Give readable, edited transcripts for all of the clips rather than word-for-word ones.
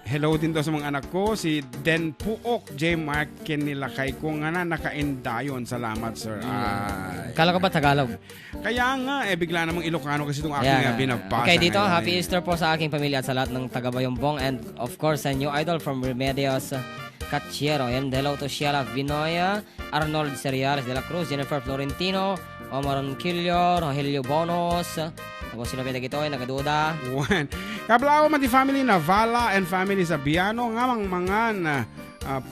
Hello din daw sa mga anak ko, si Den Puok, J. Mark, Kenilakay ko nga na naka-indayon. Salamat, sir. Kala ko ba Tagalog? Kaya nga, bigla namang Ilocano kasi itong aking binabasa. Okay, dito, happy Easter po sa aking pamilya at sa lahat ng taga-Bayumbong and of course, sa new idol from Remedios Cachero. And hello to Sheila Vinoya, Arnold Seriales de la Cruz, Jennifer Florentino, Omar Ronquillo, Rogelio Bonos. Tapos sino pinag ito ay nagaduda. Kablaw mati family Navala and family sa Biano ngamang mangan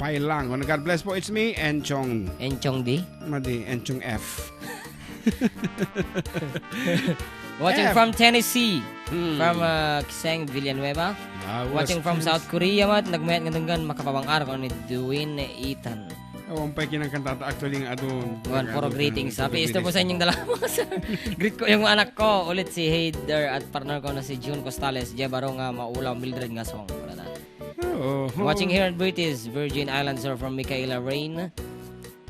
pailang. God bless po, it's me, Enchong. Enchong D? Madi, Enchong F. Watching from Tennessee. From Kiseng Villanueva. Watching from South Korea, nagmayat nga makapawang araw ni Dwayne Ethan. Ang pay kinakantata actually nga adun. Puro greetings. Happy Easter po sa inyong dalawa. Greet ko yung mga anak ko. Ulit si Heider at partner ko na si Jun Costales. Jebaro nga maulaw Mildred nga song. Watching here in British Virgin Islands or from Michaela Rain.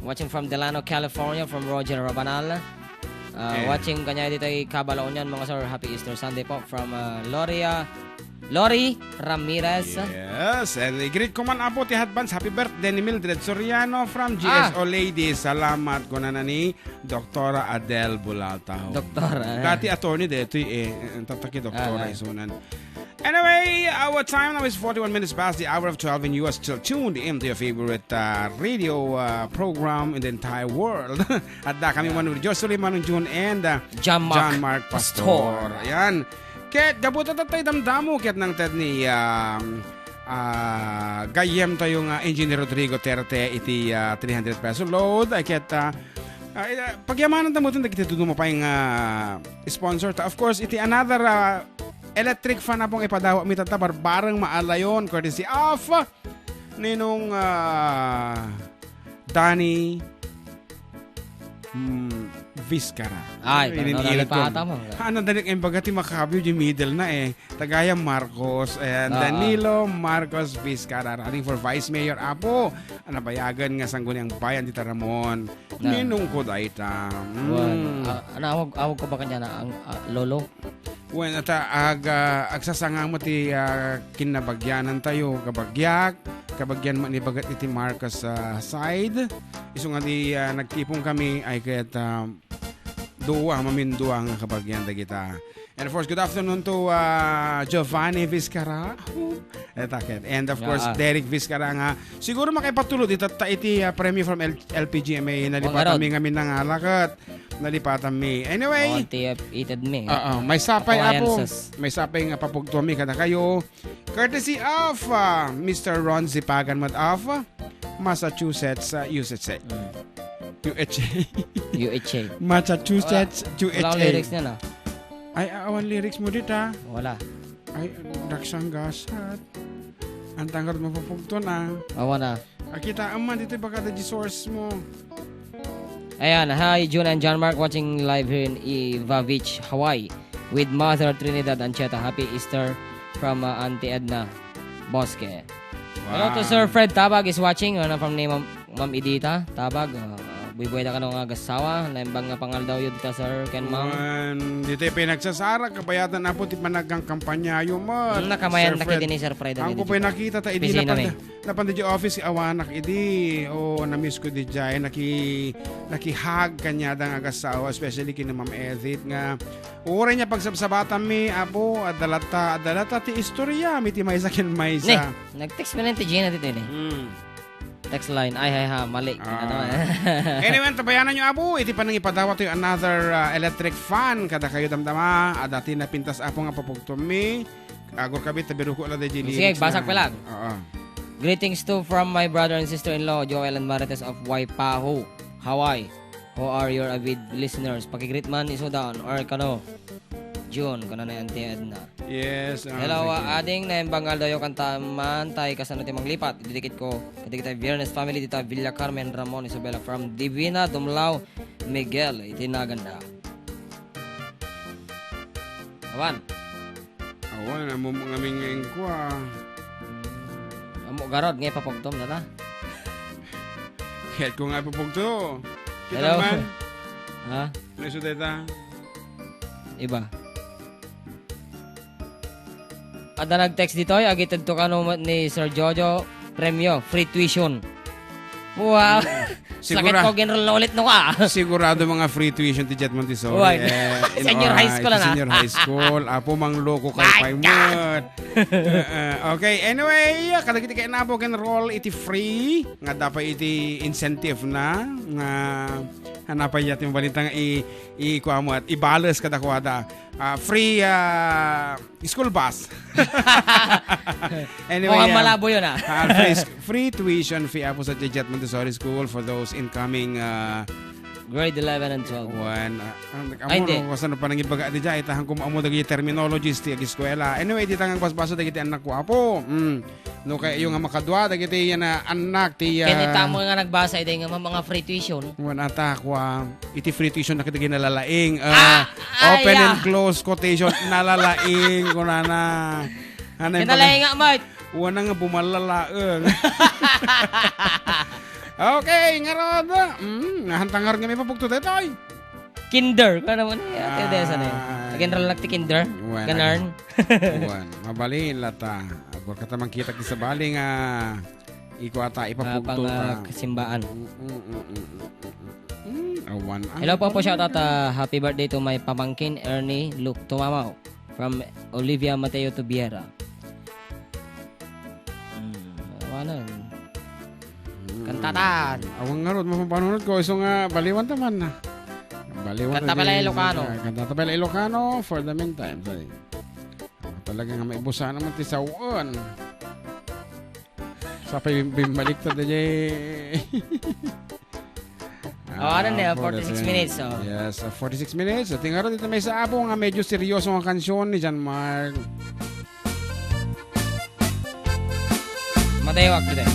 Watching from Delano, California from Roger Rabanal. Watching kanya dito ay Cabalaonian mga sir. Happy Easter Sunday po from Lori Ramirez. Yes, and i-greet ko man po ti advance happy birthday ni Mildred Soriano from GSO Ladies. Salamat ko na ni Dr. Adele Bulaltao. Doktora. Dati attorney dito tataki doktora isunan. Anyway, our time now is 41 minutes past the hour of 12 and you are still tuned in to your favorite radio program in the entire world. Adda kami man with Jocelyn Manong Jun and John Mark Pastor. Ayan. Ket gabuta tatay damdamo ket nang ted ni gayem tayo nga Engineer Rodrigo Terte iti 300 peso load ay ket pagyamanan tamo tun dagiti tudo mapay nga sponsor ta. Of course iti another electric fan na pong ipadawa mi tata barbareng maalayon courtesy of ninong Danny Vizcara. Ay, nalipata mo. Ano dalit ang bagati makabyo di middle na Tagaya Marcos and Danilo Marcos Vizcara running for Vice Mayor Apo. Anabayagan nga sangguniang bayan di Taramon. Ninong ko dayta. Awag ko ba kanya na ang lolo? When agsasanga mo ti kinabagyanan tayo kabagyan man ibagat iti Marcos side. Iso nga di nagtipong kami ay kaya't maminduwa nga kabagyan da kita. And of course, good afternoon to Giovanni Vizcara. And of course, Derek Vizcara nga. Siguro makipatulod iti premium from LPGMA. Nalipatan mi nga minangalakat. Nalipatan mi. Anyway. May sapay apo. May sapay nga papugto mi kada kayo. Courtesy of Mr. Ron Zipagan mat of Massachusetts, USA. Massachusetts, USA. Wala lyrics niya na. Ay, awan lyrics mo dito Wala. Ay, daksang gasat. Ang tanggap mapapugto na. Awan na. Kita aman dito baka the source mo. Ayan, hi Jun and John Mark watching live here in Iva Beach, Hawaii with Mother Trinidad Ancheta. Happy Easter from Auntie Edna Bosque. Wow. Hello to Sir Fred Tabag is watching. From name Ma'am Edita Tabag. Buibuhay na ka nung agasawa. Naimbang nga pangal daw yun dito, Sir Ken Ma'am. Dito pinagsasara. Kabayatan na po tipanagang kampanyayo mo. Nakamayan nakita ni Sir Fred. Ang ko pa nakita ta. Idi napanda di office awanak. Idi. Na-miss ko di dyan. Nakihag kanya dang agasawa. Especially kina Ma'am Edith nga. Uray niya pagsabsabatan mi. Apo, adalata ti istorya. Miti may sakin may sa. Nag-text mo lang ti Gina dito text line. Ay, mali. Anyway, tabayanan nyo, Abu. Iti pa nang ipadawa to yung another electric fan. Kada kayo damdama. Dati na pintas apo nga papugto mi. Agor kabit, tabiruko lang dahil sige, basak pa lang. Greetings to from my brother and sister-in-law, Joel and Marites of Waipahu, Hawaii. Who are your avid listeners? Pakigreet man, iso down. Or kano? June, kano na yung Edna. Yes. Hello, ading na yung bangal daw yung kantaman tayo kasano tayo manglipat. Didikit ko, kadikit tayo Viernes family dito, Villa Carmen, Ramon, Isabela from Divina, Dumlao, Miguel, itinaganda. Awan, amo mga minging ko Amo garod, ngay papagtom na ta. Kahit ko nga papagto. Kita hello. Man. Ha? Naisudeta. Iba. Ada nag-text dito, agitid to kano ni Sir Jojo, premyo, free tuition. Wow. Sakit ko general na ulit no ka. Sigurado mga free tuition ti Jet Montessori. Senior high school na. Senior high school. Apo mang loko kay Paimot. Okay, anyway, kada kita kay nabo can roll iti free nga dapat iti incentive na nga hanapay yatin balita nga kuha mo at ibalas kada kuwada. Free school bus. Anyway, malabo yun free tuition fee po sa Jet Montessori School for those incoming grade 11 and 12. Hindi. Wasan pa nang ibaga di dyan. Itahang kumamo dagi terminologies ti eskwela. Anyway, di tangang basbaso dagi ti anak ko apo. No kay yung makadwa dagi ti yan anak ti Kinita mo nga nagbasa ide nga mga free tuition. Wan ata ko iti free tuition nakita ginalalaing. Open and close quotation nalalaing kunana. Kinalaing nga mate. Wana nga bumalalaeng. Okay, nga rod. Nahantangar nga may papugto detoy. Kinder. Kano mo na yan? General nakti kinder. Ganarn. Mabalin lata. Agwar ka tamang kita sa bali nga iko ata ipapugto ka. Kasimbaan. Hello po shout out. Happy birthday to my pamangkin Ernie Luke Tumamaw from Olivia Mateo Tubiera. Kantatan. Awang nga rod, mapapanunod ko. Iso nga, baliwan taman na. Kanta pala Ilocano. Kanta pala Ilocano for the meantime. Talaga nga may ibusa naman ti sawon. Sa bimalik ta DJ. Ano na, 46 minutes. Yes, 46 minutes. At tingaro dito may sa abo nga medyo seryoso ang kansyon ni John Mark. Matayawag dito.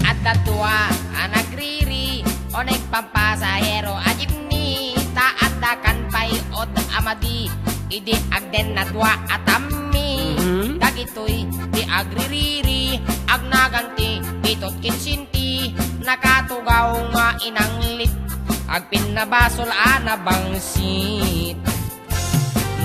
Adda tua anagriri onek pampasahero ajibni ta adda kan pay od amadi idi agden na tua atammi dagitoy di agririri agnaganti itot kinsinti nakatugaw nga inanglit agpinabasol anabangsit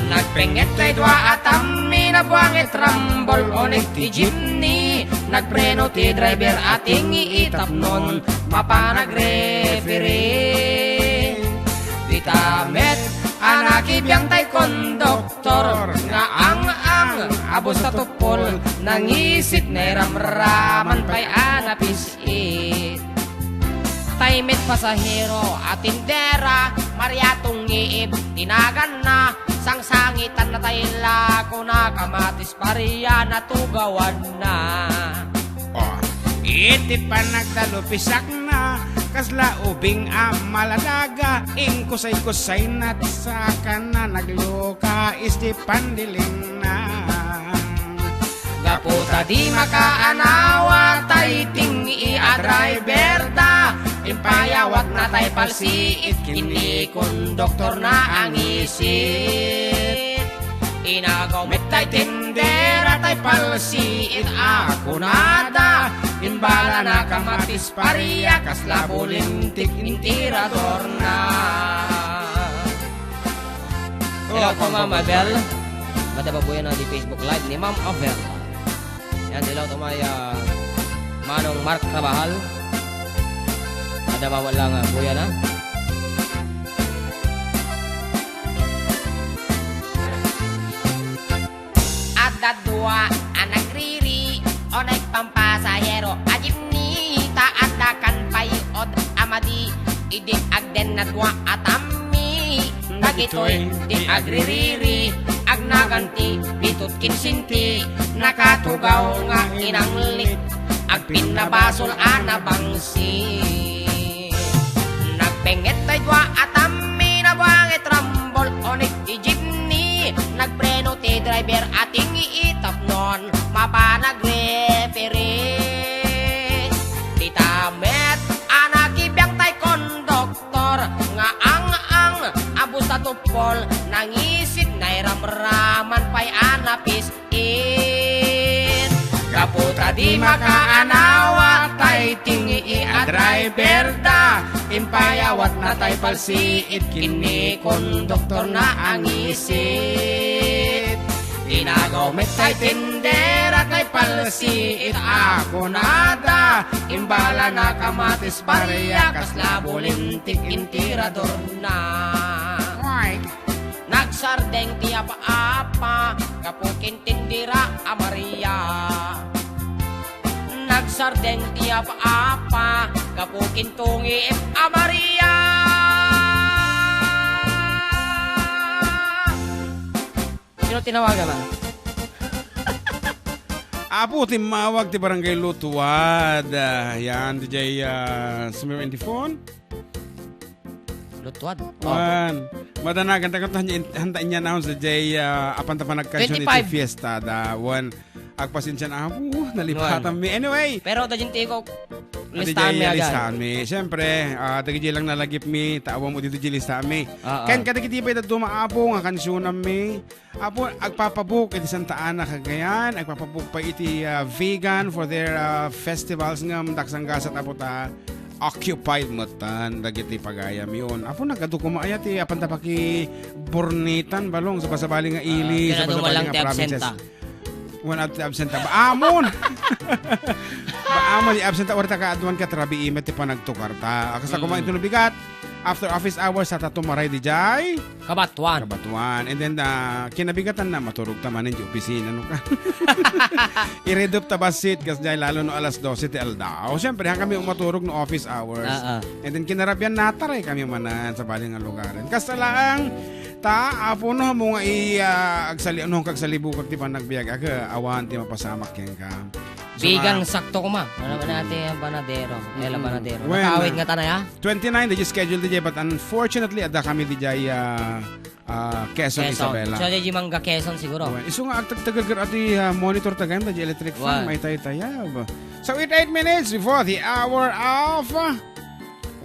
nagpenget kay dua atammi nabuanget rambol onek ti jeepney nagpreno ti driver ating iitap nun mapanag-referee ditamet anakibiyang tay konduktor nga ang abos na tupol nangisit na ramraman pa'y anapisit taimit pasahero at tindera mariatong iib tinagan na sangsangitan na tayo lako na kamatis pariya na tugawan na iti pa nagdalupisak na kasla ubing maladaga kusay-kusay na tisakan na nagluka isti pandiling na gaputa di makaanawa tay tingi driver da impayawat na tay palsiit kini konduktor na ang isip inagaw met tay tindera tay palsiit ako nada imbala na kamatis pariya kasla bulintik intirador na. Hello po Ma'am Abel. Madababuyan na di Facebook Live ni Ma'am Abel. Yan hello to may Manong Mark Trabahal. Madabawala nga buya na. Adda dua anagriri onay pampasahero ajibni ta adda kan pay od amadi idi agden na dua atammi dagitoy di agririri agnaganti bitut kinsinti nakatugaw nga inanglit agpinabasol anabangsi nagpenget tay dua atammi nabuanget rambol onik ijibni nagpreno ti driver ating iitap non mapanag-referee titamet anakibiyang tay konduktor nga ang abus na tupol nangisit na ramraman pa'y anapis it kaputa di makaanawa tay ay tingi a driver da. Impayawat na tay palsiit, kini konduktor na ang isip. Inagaw met tay tindera kay palsiit ako nada. Imbala na kamatis pareya kasla bulintik intirador na. Nagsardeng tiya apa kapukin tindira a Maria. Nagsardeng tiya apa kapukin tungi a Maria. Sino tinawagan ba? Apo, timawag ti Barangay Lutuad. Yan, DJ Sumir in the phone. Lutuad. Wan. Madanagan takot hantain niya na sa DJ apan ta panagkansyon iti fiesta da. Wan. Agpasensya na apo, nalipatan mi. Anyway. Pero ta jinti ko listahan mi agad. Listahan mi. Siyempre, tagiji lang nalagip mi. Taawa mo dito listahan mi. Ken katikitipay na dumaapo nga kansyonan mi. Apo, agpapabuk iti Santa Ana Cagayan. Agpapabuk pa iti vegan for their festivals nga daksang gasat apo ta. Occupied mo tan dagiti pagayam yun. Apo nagkadukuma ayat apan tapaki bornitan balong sa pasabali nga ili sa pasabali nga provinces. One out absenta ba amon. Baamon di absenta orta ka adwan ka trabi imet ti panagtukar ta. Akas ako man bigat. After office hours sa tatumaray di jay Kabatuan. And then kinabigatan na maturog ta manen di opisina no ka. I-redup ta basit kas jay lalo no alas 12 ti aldaw. Syempre han kami umaturog no office hours. And then kinarabyan nataray kami manan sa baling nga lugaran. Kas lang ta apo no mo nga agsali ano kag salibukag ti panagbiag aga awan ti mapasamak ken ka. Bigang sakto ko ma. Ano ba natin ang banadero? Ela banadero. Nakawit nga tanay ha? 29 DJ schedule DJ but unfortunately adda kami DJ Quezon Isabela. So DJ Mangga Quezon siguro. Isu nga agtagtagagar ati monitor tagam DJ electric fan may taytayab. So 8 minutes before the hour of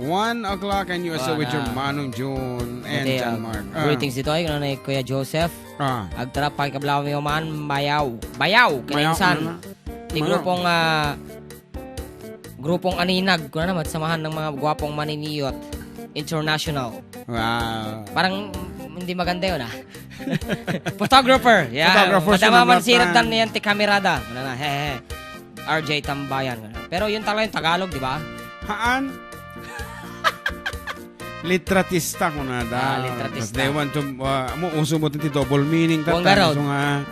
1 o'clock and you are with your Manong Jun and John Mark. Greetings dito ay na Kuya Joseph. Agtara pa kablaw mi man bayaw. Kinsan. Di grupong aninag ko na naman samahan ng mga gwapong maniniyot international. Wow. Parang hindi maganda yun Photographer. Yeah. Photographer. Madama man siratan niyan ti kamerada. RJ Tambayan. Pero yun talaga yung Tagalog, di ba? Haan? Litratista ko na da. Litratista. They want to, uso mo ti double meaning. Buong garot. So nga,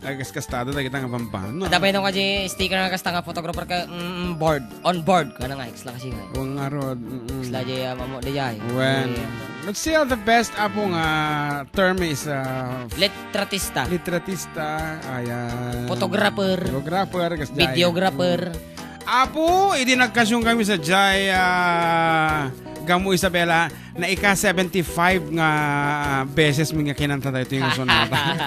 kastado tayo kita nga pampano. Dabay nung kasi sticker nga kasta nga photographer ka board. On board. Kana nga, isla kasi nga. Buong garot. Isla jay, mamo di jay. When, but still the best apo nga term is litratista. Litratista. Ayan. Photographer. Videographer. Apo, nagkasyong kami sa jay Gamu Isabela na ika-75 nga beses mga kinanta tayo ito yung sonata.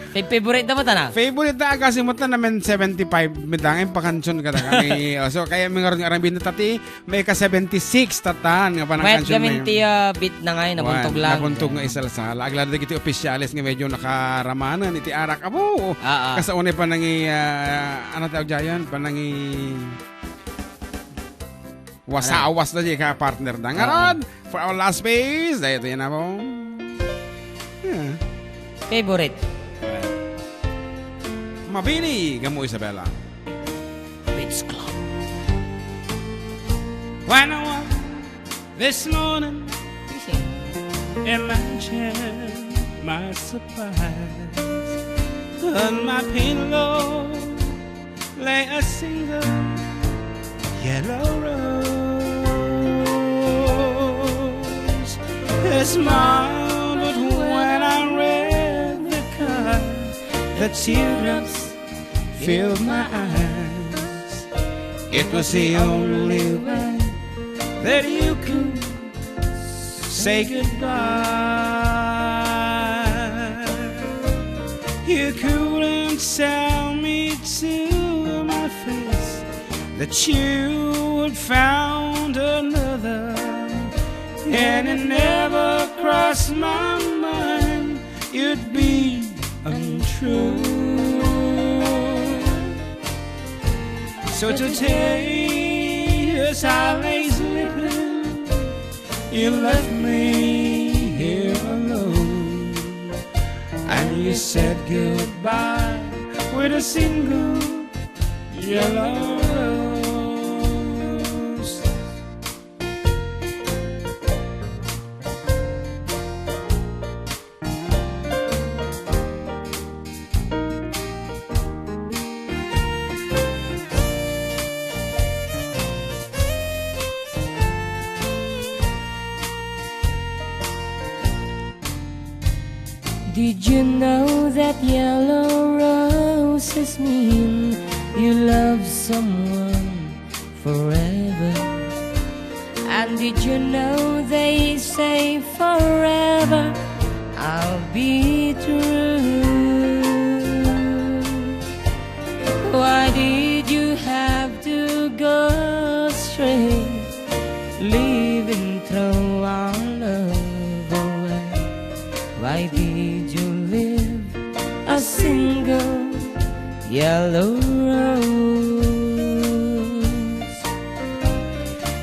Favorite na mo ta na? Favorite na kasi mo ta naman 75 midang pakansyon ka ta kami. So kaya mga nga arambin na tati may ka-76 tatan nga panang kansyon na yun. Mayat beat na nga nabuntog lang. Nabuntog nga isal-sal. Aglado na iti opisyalis nga medyo nakaramanan iti arak. Abo! Kasaunay pa nangi ano tawag dyan? Panangi wasawas na siya ka partner na ngaron for our last space dahil ito yan na po favorite Mabini Gamu Isabela Beach Club. When I woke this morning imagine my surprise on my pillow lay a single yellow rose. It smiled, but when I read the card, the teardrops filled my eyes. It was the only way that you could say goodbye. You couldn't tell me to my face that you had found another, and it never crossed my mind you'd be untrue. So to take as I lay sleeping, you left me here alone, and you said goodbye with a single yellow rose. Did you know that yellow roses mean you love someone forever? And did you know they say forever I'll be true? Why did you have to go astray, leaving through our love away? Why did you live a single yellow rose?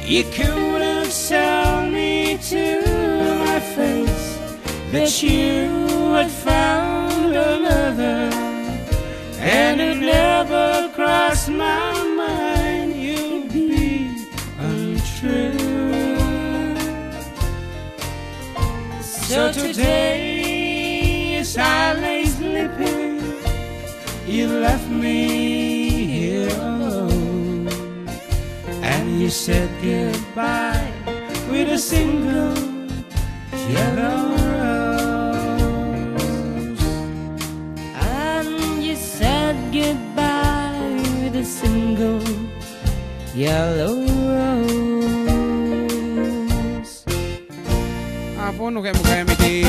You couldn't tell me to my face that you had found another, and it never crossed my mind you'd be untrue. So today, as I lay sleeping, you left me here alone, and you said goodbye with a single yellow rose. And you said goodbye with a single yellow rose. Apo, no kayo mo kayo miti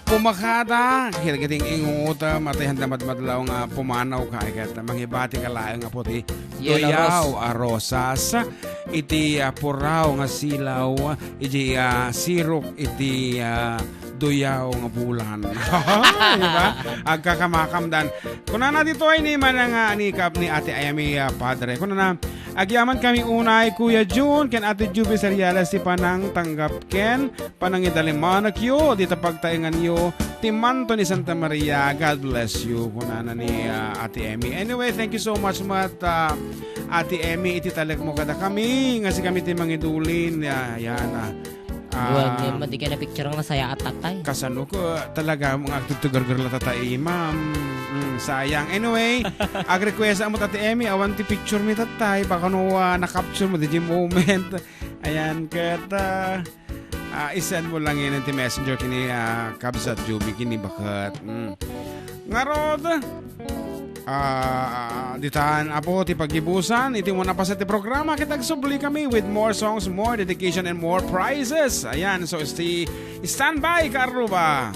pumakada, kiragiting inguta, matayan na madmadlaw nga pumanaw ka, ikat na manghibati ka layo nga puti, doyaw arosas, iti puraw nga silaw, iti sirok, iti doyaw nga bulan. Diba? Agkakamakamdan. Kuna na dito ay ni manang anikap ni Ate Ayami Padre. Kuna na, agyaman kami unay Kuya Jun, ken Ate Jun Seriales si panang tanggap ken, panang idalimanak yo, dito pagtaingan yo, timanto ni Santa Maria. God bless you. Kuna na ni Ate Emi. Anyway, thank you so much Ate Emi, iti talag mo kada kami, nga si kami timang idulin. Yan Mati ka na picture nga saya at tatay. Kasano ko talaga mga tutugar-gar la tatay, ma'am. Sayang. Anyway, ag-request mo Ate Emi, awan ti picture mi tatay, baka no na-capture mo di moment. Ayan, kaya isend mo lang yun ti messenger kini Kabsat Juby kini bakat. Ngarod, ditahan apo ti pagibusan, iti mo na pa sa ti programa, kitagsubli kami with more songs, more dedication, and more prizes. Ayan, so stand by, Karuba.